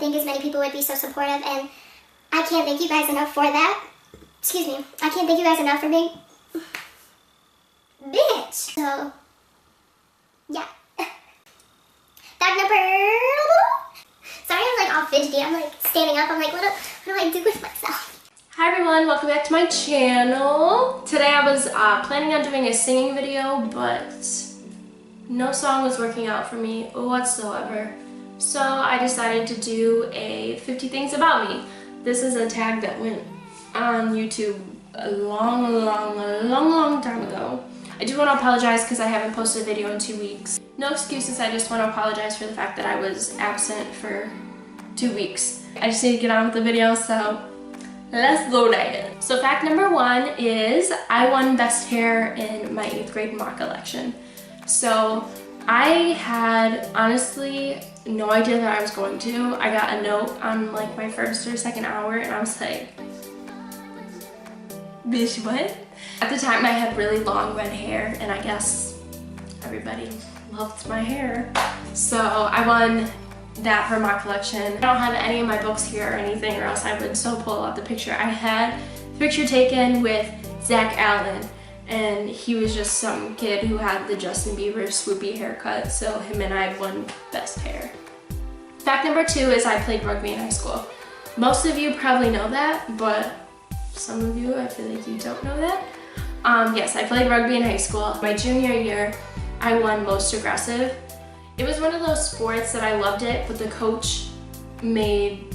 think as many people would be so supportive, and I can't thank you guys enough for that. Excuse me. I can't thank you guys enough for being... bitch! So, yeah. Fact number... Sorry, I'm like all fidgety. I'm like standing up. I'm like, what do I do with myself? Hi everyone, welcome back to my channel. Today I was planning on doing a singing video, but no song was working out for me whatsoever. So I decided to do a 50 things about me. This is a tag that went on YouTube a long time ago. I do want to apologize because I haven't posted a video in 2 weeks. No excuses, I just want to apologize for the fact that I was absent for 2 weeks. I just need to get on with the video, so let's go there. So fact number 1 is I won best hair in my 8th grade mock election. So I had honestly no idea that I was going to. I got a note on like my first or second hour and I was like, bitch, what? At the time I had really long red hair and I guess everybody loved my hair. So I won that for mock collection. I don't have any of my books here or anything, or else I would so pull out the picture. I had the picture taken with Zach Allen, and he was just some kid who had the Justin Bieber swoopy haircut, so him and I won best hair. Fact number 2 is I played rugby in high school. Most of you probably know that, but some of you, I feel like you don't know that. Yes, I played rugby in high school. My junior year, I won most aggressive. It was one of those sports that I loved it, but the coach made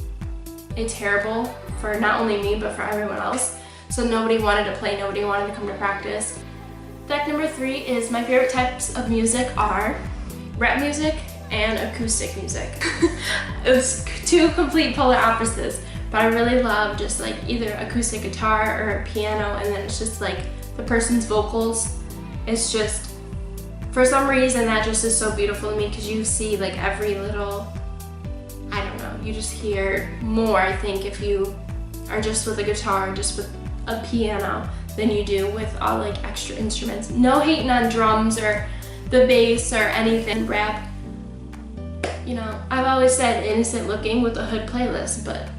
it terrible for not only me, but for everyone else. So nobody wanted to play, nobody wanted to come to practice. Fact number 3 is my favorite types of music are rap music and acoustic music. It was 2 complete polar opposites, but I really love just like either acoustic guitar or a piano, and then it's just like the person's vocals. It's just, for some reason, that just is so beautiful to me because you see like every little, I don't know, you just hear more, I think, if you are just with a guitar, just with a piano, than you do with all like extra instruments. No hating on drums or the bass or anything. Rap, you know, I've always said innocent looking with a hood playlist, but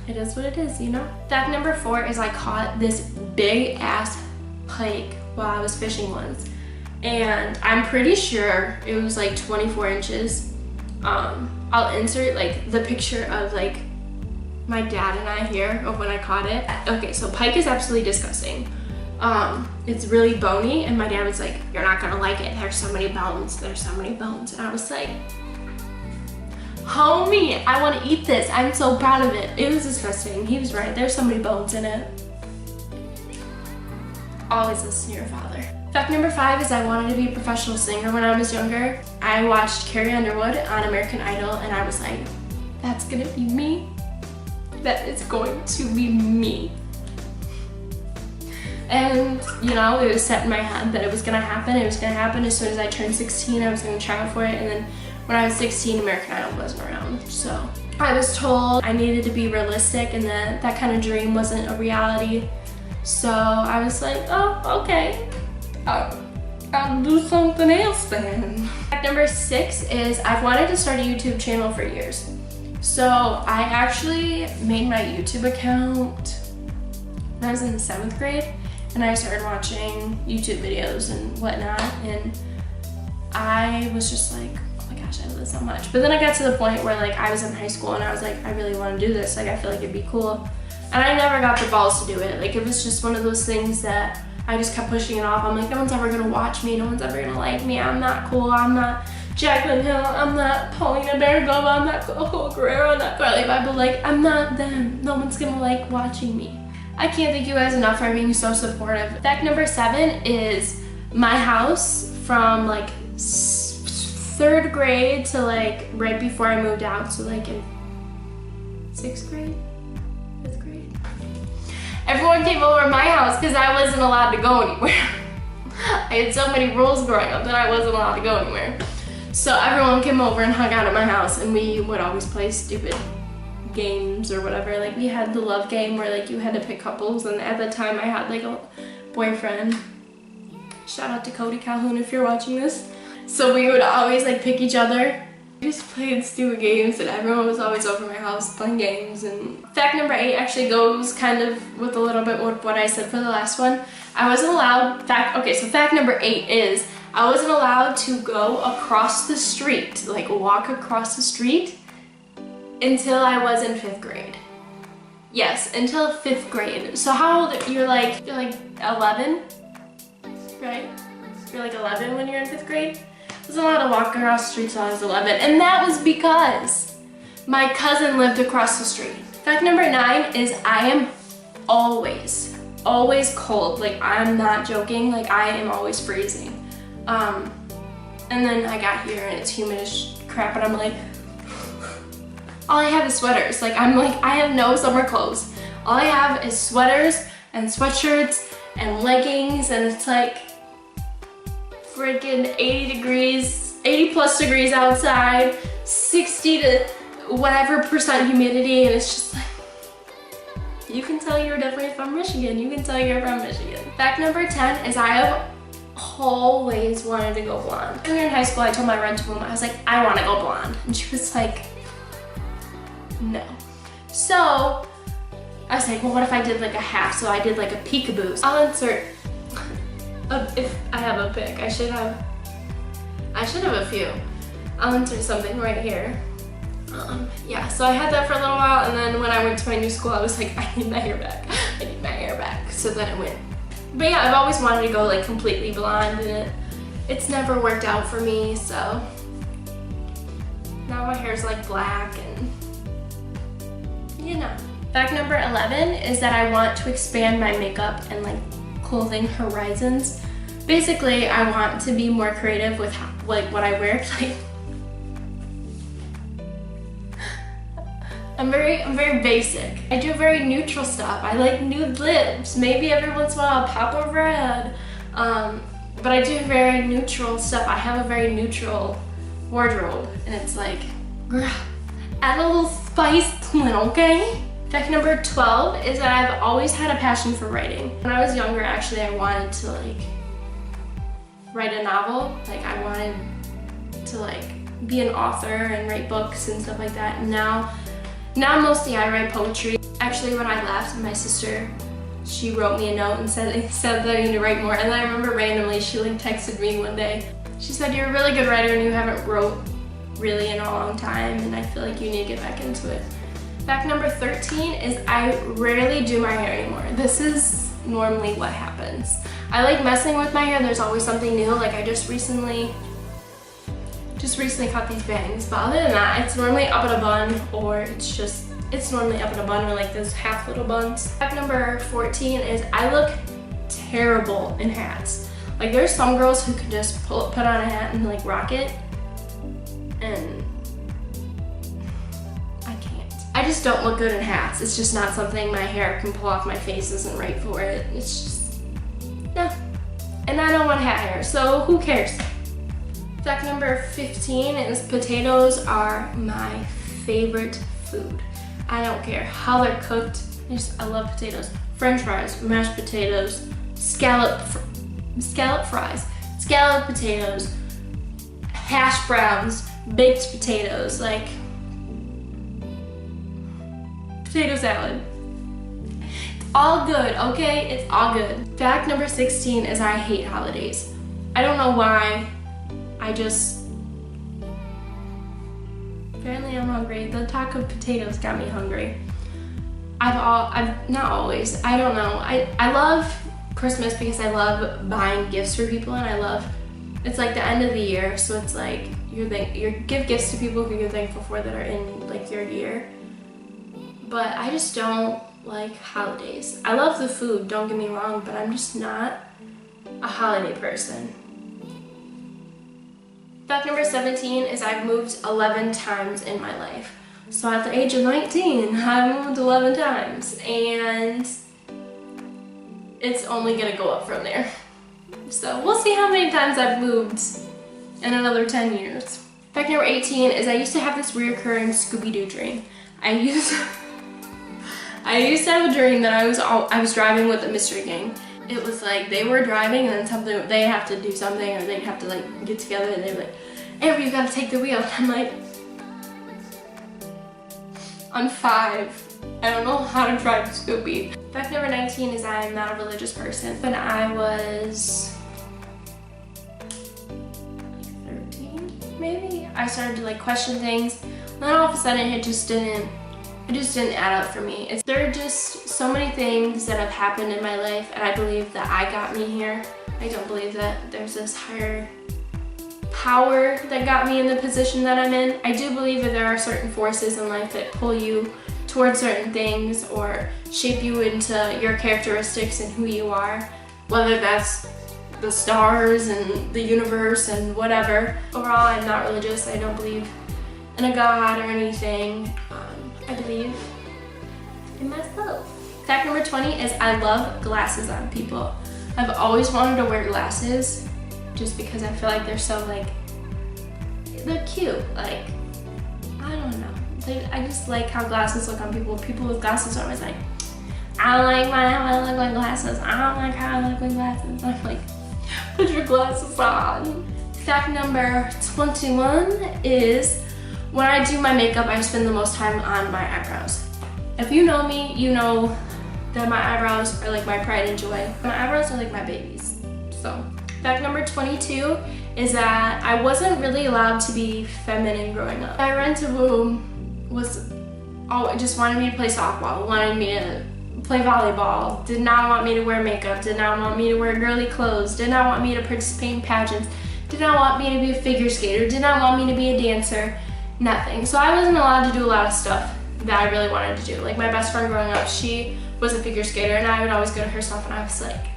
it is what it is, you know? Fact number 4 is I caught this big ass pike while I was fishing once. And I'm pretty sure it was like 24 inches. I'll insert like the picture of like my dad and I here of when I caught it. Okay, so pike is absolutely disgusting. It's really bony, and my dad was like, you're not gonna like it. There's so many bones, there's so many bones. And I was like, homie, I wanna eat this. I'm so proud of it. It was disgusting. He was right, there's so many bones in it. Always listen to your father. Fact number 5 is I wanted to be a professional singer when I was younger. I watched Carrie Underwood on American Idol and I was like, that's gonna be me. That is going to be me. And you know, it was set in my head that it was gonna happen. It was gonna happen as soon as I turned 16. I was gonna try out for it, and then when I was 16, American Idol wasn't around. So I was told I needed to be realistic and that kind of dream wasn't a reality. So I was like, oh, okay. I'll do something else then. Fact number 6 is I've wanted to start a YouTube channel for years. So I actually made my YouTube account when I was in the 7th grade, and I started watching YouTube videos and whatnot, and I was just like, oh my gosh, I love this so much. But then I got to the point where like I was in high school and I was like, I really want to do this. Like I feel like it'd be cool. And I never got the balls to do it. Like it was just one of those things that I just kept pushing it off. I'm like, no one's ever gonna watch me, no one's ever gonna like me, I'm not cool, I'm not Jaclyn Hill, I'm not Paulina Baragova, I'm not Coco Guerrero, I'm not Carly Bible, like, I'm not them. No one's gonna like watching me. I can't thank you guys enough for being so supportive. Fact number 7 is my house from like 3rd grade to like right before I moved out, so like in 6th grade? 5th grade? Everyone came over to my house because I wasn't allowed to go anywhere. I had so many rules growing up that I wasn't allowed to go anywhere. So everyone came over and hung out at my house, and we would always play stupid games or whatever. Like we had the love game where like you had to pick couples, and at the time I had like a boyfriend. Shout out to Cody Calhoun if you're watching this. So we would always like pick each other We just played stupid games and everyone was always over my house playing games. And fact number 8 actually goes kind of with a little bit with what I said for the last one. I wasn't allowed, so fact number 8 is I wasn't allowed to go across the street, like walk across the street until I was in 5th grade. Yes, until 5th grade. So how old, you're like 11, right? You're like 11 when you're in 5th grade? I wasn't allowed to walk across the street until I was 11, and that was because my cousin lived across the street. Fact number 9 is I am always cold. Like, I'm not joking, like I am always freezing. And then I got here and it's humid as crap and I'm like, all I have is sweaters. Like, I have no summer clothes. All I have is sweaters and sweatshirts and leggings, and it's like freaking 80 plus degrees outside, 60 to whatever percent humidity, and it's just like, you can tell you're definitely from Michigan. You can tell you're from Michigan. Fact number 10 is I have always wanted to go blonde. When we were in high school, I told my rental mom, I was like, I want to go blonde. And she was like, no. So I was like, well, what if I did like a half? So I did like a peekaboo. I'll insert, if I have a pic, I should have a few. I'll insert something right here. Yeah, so I had that for a little while, and then when I went to my new school, I was like, I need my hair back. I need my hair back. So then it went. But yeah, I've always wanted to go like completely blonde, and it's never worked out for me, so now my hair's like black, and you know. Fact number 11 is that I want to expand my makeup and like clothing horizons. Basically, I want to be more creative with like what I wear. Like, I'm very basic. I do very neutral stuff. I like nude lips. Maybe every once in a while I'll pop a red. But I do very neutral stuff. I have a very neutral wardrobe, and it's like, girl, add a little spice to it, okay? Fact number 12 is that I've always had a passion for writing. When I was younger, actually, I wanted to like write a novel. Like, I wanted to like be an author and write books and stuff like that. And now mostly I write poetry. Actually, when I left, my sister, she wrote me a note and said that I need to write more. And then I remember randomly she like texted me one day. She said, you're a really good writer and you haven't wrote really in a long time, and I feel like you need to get back into it. Fact number 13 is I rarely do my hair anymore. This is normally what happens. I like messing with my hair. There's always something new. Like, I just recently cut these bangs, but other than that, it's normally up in a bun, or it's normally up in a bun, or like those half little buns. Fact number 14 is I look terrible in hats. Like, there's some girls who can just put on a hat and like rock it, and I can't. I just don't look good in hats. It's just not something my hair can pull off. My face isn't right for it. It's just, no. And I don't want hat hair, so who cares? Fact number 15 is potatoes are my favorite food. I don't care how they're cooked. I love potatoes. French fries, mashed potatoes, scallop fries, scalloped potatoes, hash browns, baked potatoes, like potato salad. It's all good, okay? It's all good. Fact number 16 is I hate holidays. I don't know why. Apparently I'm hungry. The talk of potatoes got me hungry. I've not always, I don't know. I love Christmas because I love buying gifts for people, and it's like the end of the year, so it's like you give gifts to people who you're thankful for that are in like your year. But I just don't like holidays. I love the food, don't get me wrong, but I'm just not a holiday person. Fact number 17 is I've moved 11 times in my life. So at the age of 19, I moved 11 times, and it's only gonna go up from there. So we'll see how many times I've moved in another 10 years. Fact number 18 is I used to have this reoccurring Scooby Doo dream. I used to have a dream that I was driving with a mystery gang. It was like they were driving, and then they have to do something, or they'd have to like get together, and they're like, Amber, you gotta take the wheel. And I'm like, On 5, I don't know how to drive Scooby. Fact number 19 is I'm not a religious person. When I was like 13, maybe, I started to like question things. And then all of a sudden it just didn't add up for me. There are just so many things that have happened in my life, and I believe that I got me here. I don't believe that there's this higher power that got me in the position that I'm in. I do believe that there are certain forces in life that pull you towards certain things or shape you into your characteristics and who you are, whether that's the stars and the universe and whatever. Overall, I'm not religious. I don't believe in a God or anything. I believe in myself. Fact number 20 is I love glasses on people. I've always wanted to wear glasses just because I feel like they're so like, they're cute. Like, I don't know. I just like how glasses look on people. People with glasses are always like, I don't like how I look with glasses. I don't like how I look with glasses. I'm like, put your glasses on. Fact number 21 is when I do my makeup, I spend the most time on my eyebrows. If you know me, you know that my eyebrows are like my pride and joy. My eyebrows are like my babies. So, fact number 22 is that I wasn't really allowed to be feminine growing up. My rent-a-room just wanted me to play softball, wanted me to play volleyball, did not want me to wear makeup, did not want me to wear girly clothes, did not want me to participate in pageants, did not want me to be a figure skater, did not want me to be a dancer, nothing. So I wasn't allowed to do a lot of stuff that I really wanted to do. Like my best friend growing up, she was a figure skater, and I would always go to her stuff and I was like,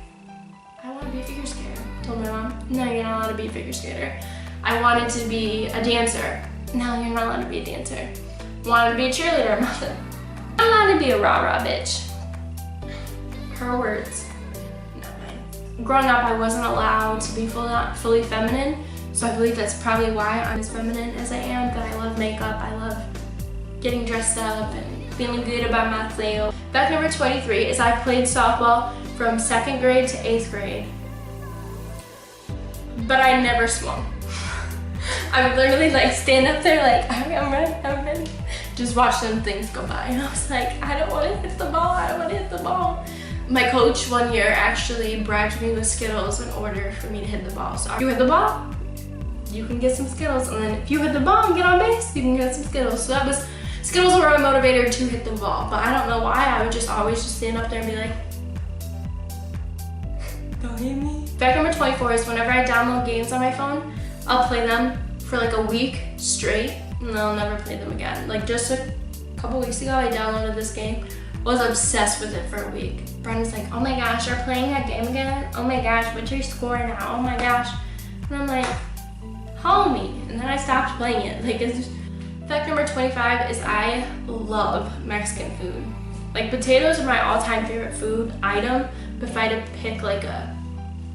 I want to be a figure skater. I told my mom, no, you're not allowed to be a figure skater. I wanted to be a dancer. No, you're not allowed to be a dancer. Wanted to be a cheerleader, mother. I'm allowed to be a rah-rah bitch. Her words, not mine. Growing up, I wasn't allowed to be fully feminine, so I believe that's probably why I'm as feminine as I am, that I love makeup, I love getting dressed up and feeling good about myself. Fact number 23 is I played softball from 2nd grade to 8th grade, but I never swung. I would literally like stand up there like, I'm ready. Just watch them things go by, and I was like, I don't want to hit the ball. My coach one year actually bribed me with Skittles in order for me to hit the ball. So if you hit the ball, you can get some Skittles, and then if you hit the ball and get on base, you can get some Skittles. So Skittles were my motivator to hit the ball, but I don't know why. I would just always stand up there and be like, don't hit me. Fact number 24 is whenever I download games on my phone, I'll play them for like a week straight, and then I'll never play them again. Like just a couple weeks ago, I downloaded this game, was obsessed with it for a week. Brendan's like, oh my gosh, you're playing that game again? Oh my gosh, what's your score now? Oh my gosh. And I'm like, homie. And then I stopped playing it. Like, fact number 25 is I love Mexican food. Like potatoes are my all-time favorite food item, but if I had to pick like a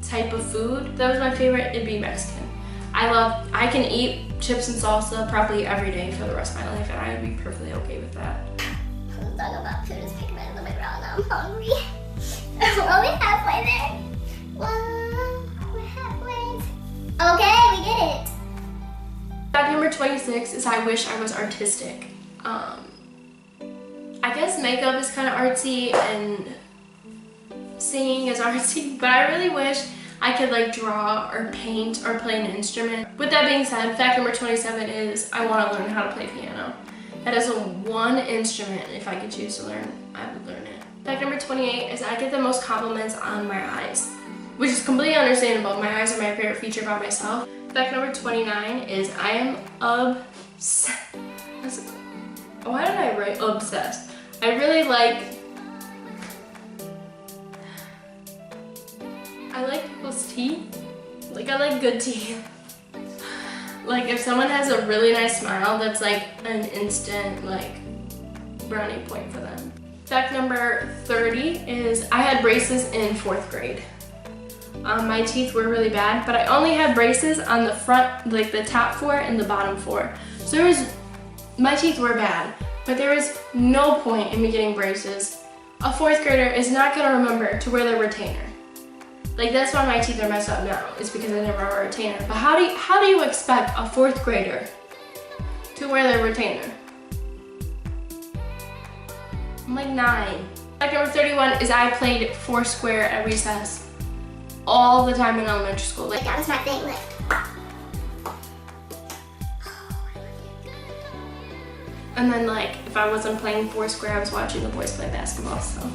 type of food that was my favorite, it'd be Mexican. I can eat chips and salsa probably every day for the rest of my life, and I would be perfectly okay with that. I'm talking about food is picking my stomach around. I'm hungry. We're only halfway there. Well, we're halfway. Okay, we did it. Fact number 26 is I wish I was artistic. I guess makeup is kind of artsy and singing is artsy, but I really wish I could like draw or paint or play an instrument. With that being said, fact number 27 is I want to learn how to play piano. That is one instrument, if I could choose to learn, I would learn it. Fact number 28 is I get the most compliments on my eyes, which is completely understandable. My eyes are my favorite feature about myself. Fact number 29 is I am obsessed. Why did I write obsessed? I really like people's teeth. Like I like good teeth. Like if someone has a really nice smile, that's like an instant like brownie point for them. Fact number 30 is I had braces in 4th grade. My teeth were really bad, but I only had braces on the front, like the top 4 and the bottom 4. So my teeth were bad, but there was no point in me getting braces. A 4th grader is not gonna remember to wear their retainer. Like that's why my teeth are messed up now, is because I never wore a retainer. But how do you expect a 4th grader to wear their retainer? I'm like 9. Fact number 31 is I played Foursquare at recess all the time in elementary school. Like that was my thing, like. And then like, if I wasn't playing Foursquare, I was watching the boys play basketball, so.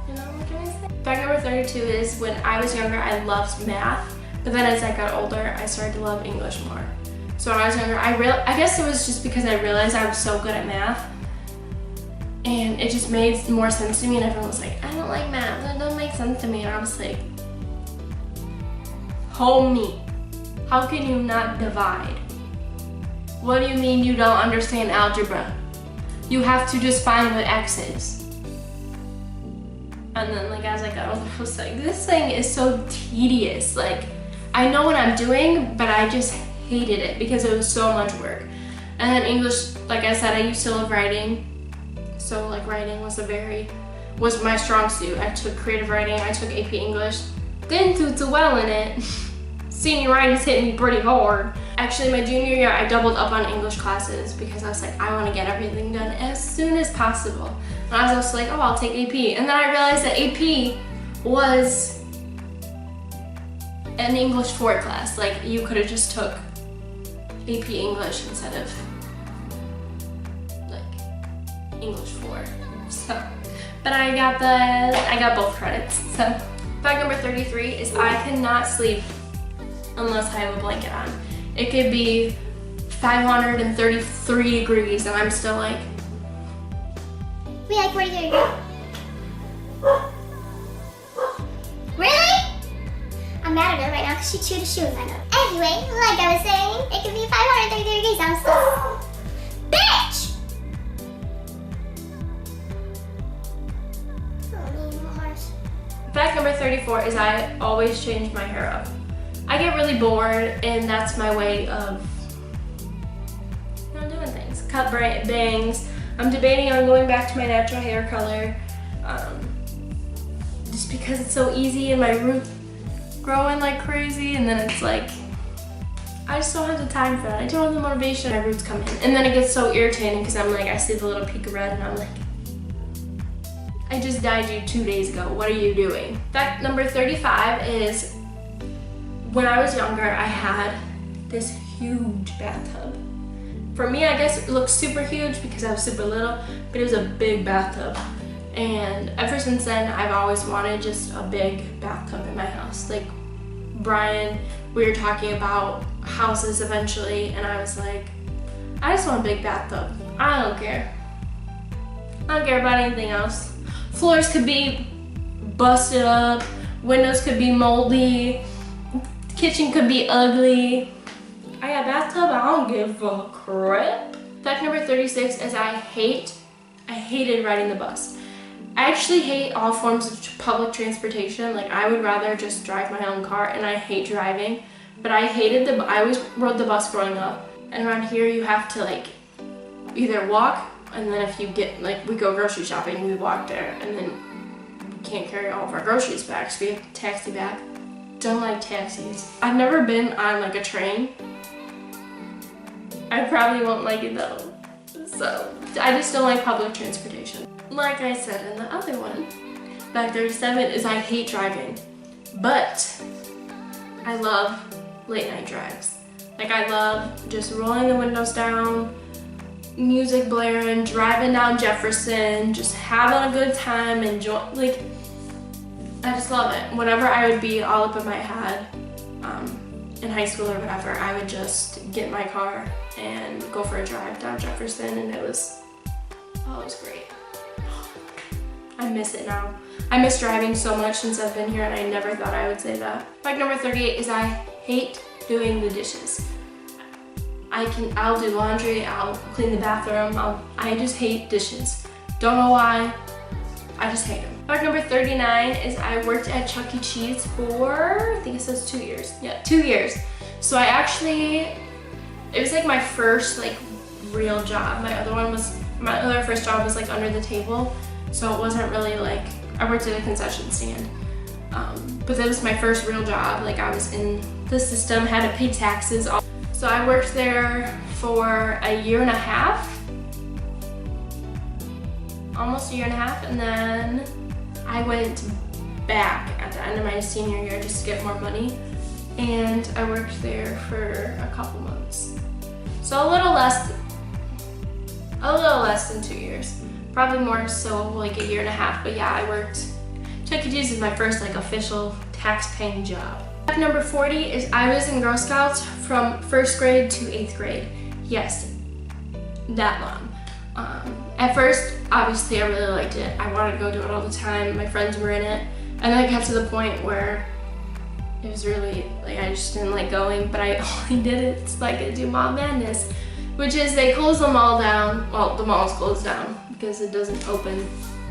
You know what can I say? Fact number 32 is when I was younger, I loved math. But then as I got older, I started to love English more. So when I was younger, I guess it was just because I realized I was so good at math. And it just made more sense to me, and everyone was like, I don't like math, that doesn't make sense to me. And I was like, homie, how can you not divide? What do you mean you don't understand algebra? You have to just find what x is. And then like as I got older, I was like, this thing is so tedious. Like, I know what I'm doing, but I just hated it because it was so much work. And then English, like I said, I used to love writing. So like writing was my strong suit. I took creative writing, I took AP English. Didn't do too well in it. Senior writing's hit me pretty hard. Actually, my junior year, I doubled up on English classes because I was like, I want to get everything done as soon as possible. And I was also like, oh, I'll take AP. And then I realized that AP was an English 4 class. Like, you could have just took AP English instead of like English 4. So, but I got both credits. So, fact number 33 is I cannot sleep unless I have a blanket on. It could be 533 degrees and I'm still like, we like 43 degrees. Really? I'm mad at her right now because she chewed a shoe in my nose. Anyway, like I was saying, it could be 533 degrees. I'm still, bitch! Oh, mean, harsh. Fact number 34 is I always change my hair up. I get really bored, and that's my way of, you know, doing things. Cut bangs. I'm debating on going back to my natural hair color, just because it's so easy and my roots growing like crazy, and then it's like, I just don't have the time for that. I don't have the motivation. My roots come in, and then it gets so irritating because I'm like, I see the little peak of red, and I'm like, I just dyed you 2 days ago. What are you doing? Fact number 35 is, when I was younger, I had this huge bathtub. For me, I guess it looked super huge because I was super little, but it was a big bathtub. And ever since then, I've always wanted just a big bathtub in my house. Like Brian, we were talking about houses eventually, and I was like, I just want a big bathtub. I don't care. I don't care about anything else. Floors could be busted up, windows could be moldy, kitchen could be ugly. I got a bathtub, I don't give a crap. Fact number 36 is I hated riding the bus. I actually hate all forms of public transportation. Like, I would rather just drive my own car, and I hate driving. But I always rode the bus growing up. And around here you have to like either walk, and then if you get, like, we go grocery shopping, we walk there, and then we can't carry all of our groceries back, so we have to taxi back. Don't like taxis. I've never been on like a train. I probably won't like it though. So I just don't like public transportation. Like I said in the other one, fact 37 is I hate driving, but I love late night drives. Like, I love just rolling the windows down, music blaring, driving down Jefferson, just having a good time, like, I just love it. Whenever I would be all up in my head, in high school or whatever, I would just get in my car and go for a drive down Jefferson, and it was great. I miss it now. I miss driving so much since I've been here, and I never thought I would say that. Fact number 38 is I hate doing the dishes. I'll do laundry, I'll clean the bathroom, I just hate dishes. Don't know why, I just hate them. Fact number 39 is I worked at Chuck E. Cheese for, I think it says 2 years. Yeah, 2 years. So it was like my first like real job. My other first job was like under the table. So it wasn't really like, I worked at a concession stand. But that was my first real job. Like, I was in the system, had to pay taxes. So I worked there for a year and a half. almost a year and a half, and then I went back at the end of my senior year just to get more money, and I worked there for a couple months. So a little less than 2 years. Probably more so like a year and a half, but yeah, I worked. Chuck E. Cheese is my first like official tax-paying job. Fact number 40 is I was in Girl Scouts from 1st grade to 8th grade. Yes, that long. At first, obviously I really liked it. I wanted to go do it all the time. My friends were in it. And then it got to the point where it was really, like, I just didn't like going, but I only did it so I could do Mall Madness, which is they close the mall down. Well, the mall's closed down because it doesn't open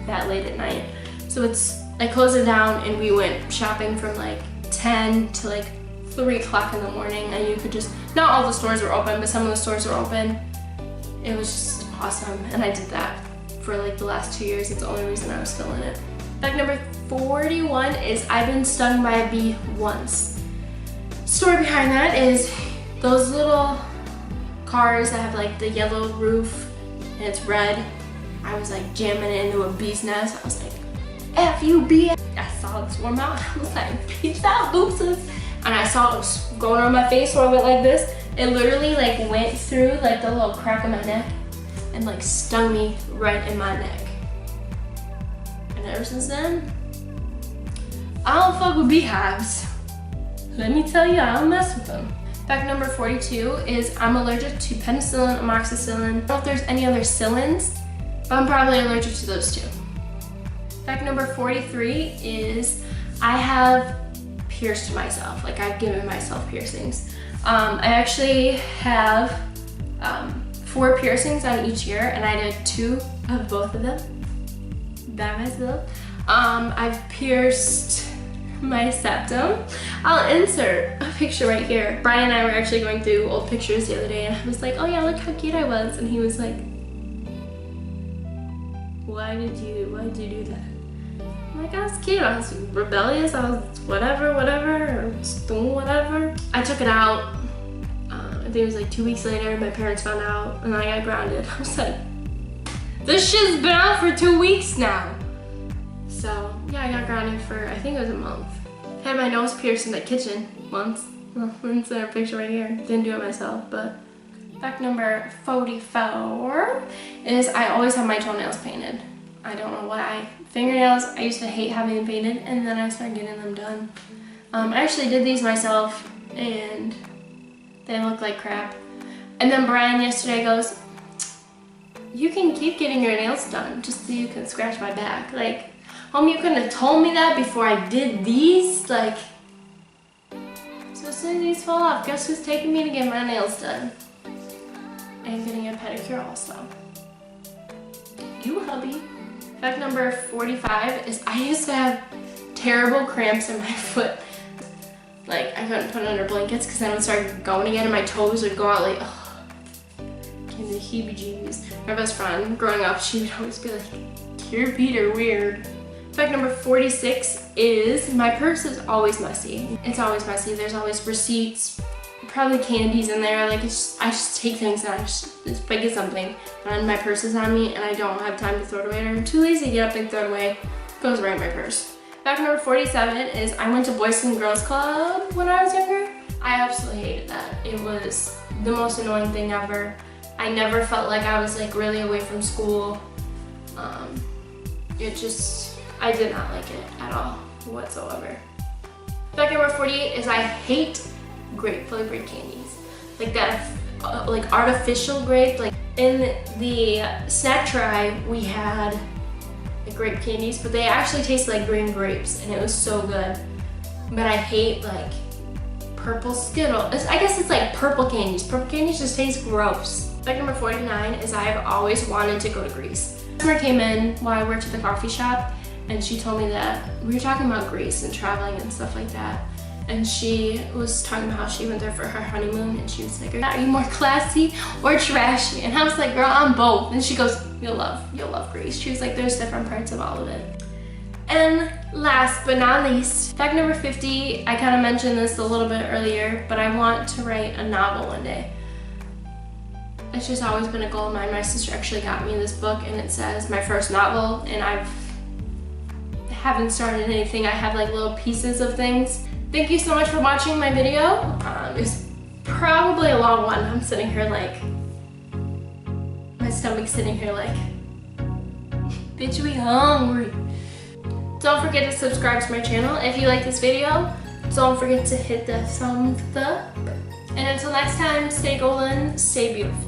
that late at night. So I closed it down and we went shopping from like 10 to like 3 o'clock in the morning, and you could just, not all the stores were open, but some of the stores were open. It was just awesome, and I did that for like the last 2 years. It's the only reason I was still in it. Fact number 41 is I've been stung by a bee once. Story behind that is those little cars that have like the yellow roof and it's red. I was like jamming into a bee's nest. I was like, F you bee. I saw it swarm out. I was like, peace out, oopses. And I saw it was going on my face, so I went like this. It literally like went through like the little crack of my neck and like stung me right in my neck. And ever since then, I don't fuck with beehives. Let me tell you, I don't mess with them. Fact number 42 is I'm allergic to penicillin, amoxicillin. I don't know if there's any other cillins, but I'm probably allergic to those two. Fact number 43 is I have pierced myself. Like, I've given myself piercings. I actually have 4 piercings on each ear, and I did 2 of both of them by myself. I've pierced my septum. I'll insert a picture right here. Brian and I were actually going through old pictures the other day, and I was like, oh yeah, look how cute I was. And he was like, why did you do that? I'm like, I was cute, I was rebellious, I was whatever, or just doing whatever. I took it out. I think it was like 2 weeks later, my parents found out, and I got grounded. I was like, this shit's been out for 2 weeks now. So yeah, I got grounded for, I think it was a month. Had my nose pierced in the kitchen once. It's in a picture right here. Didn't do it myself, but. Fact number 44 is I always have my toenails painted. I don't know why. Fingernails, I used to hate having them painted, and then I started getting them done. I actually did these myself, and they look like crap. And then Brian yesterday goes, you can keep getting your nails done just so you can scratch my back. Like, homie, you couldn't have told me that before I did these? Like, so as soon as these fall off, guess who's taking me to get my nails done? And getting a pedicure also. You hubby. Fact number 45 is I used to have terrible cramps in my foot. Like, I couldn't put it under blankets because then it would start going again and my toes would go out like, ugh. Give me the heebie-jeebies. My best friend, growing up, she would always be like, your feet are weird. Fact number 46 is my purse is always messy. It's always messy. There's always receipts, probably candies in there. Like, I just take things and if I get something and my purse is on me and I don't have time to throw it away, or I'm too lazy to get up and throw it away, it goes right in my purse. Fact number 47 is I went to Boys and Girls Club when I was younger. I absolutely hated that. It was the most annoying thing ever. I never felt like I was like really away from school. I did not like it at all whatsoever. Fact number 48 is I hate grape flavored candies. Like that, like artificial grape. Like in the snack tray we had the grape candies, but they actually taste like green grapes and it was so good. But I hate like purple Skittles. I guess it's like purple candies. Purple candies just taste gross. Fact number 49 is I've always wanted to go to Greece. A customer came in while I worked at the coffee shop and she told me that we were talking about Greece and traveling and stuff like that. And she was talking about how she went there for her honeymoon and she was like, are you more classy or trashy? And I was like, girl, I'm both. And she goes, you'll love Greece. She was like, there's different parts of all of it. And last but not least, fact number 50, I kind of mentioned this a little bit earlier, but I want to write a novel one day. It's just always been a goal of mine. My sister actually got me this book, and it says my first novel, and haven't started anything. I have like little pieces of things. Thank you so much for watching my video. It's probably a long one. I'm sitting here like, my stomach's sitting here like, bitch, we hungry. Don't forget to subscribe to my channel. If you like this video, don't forget to hit the thumbs up. And until next time, stay golden, stay beautiful.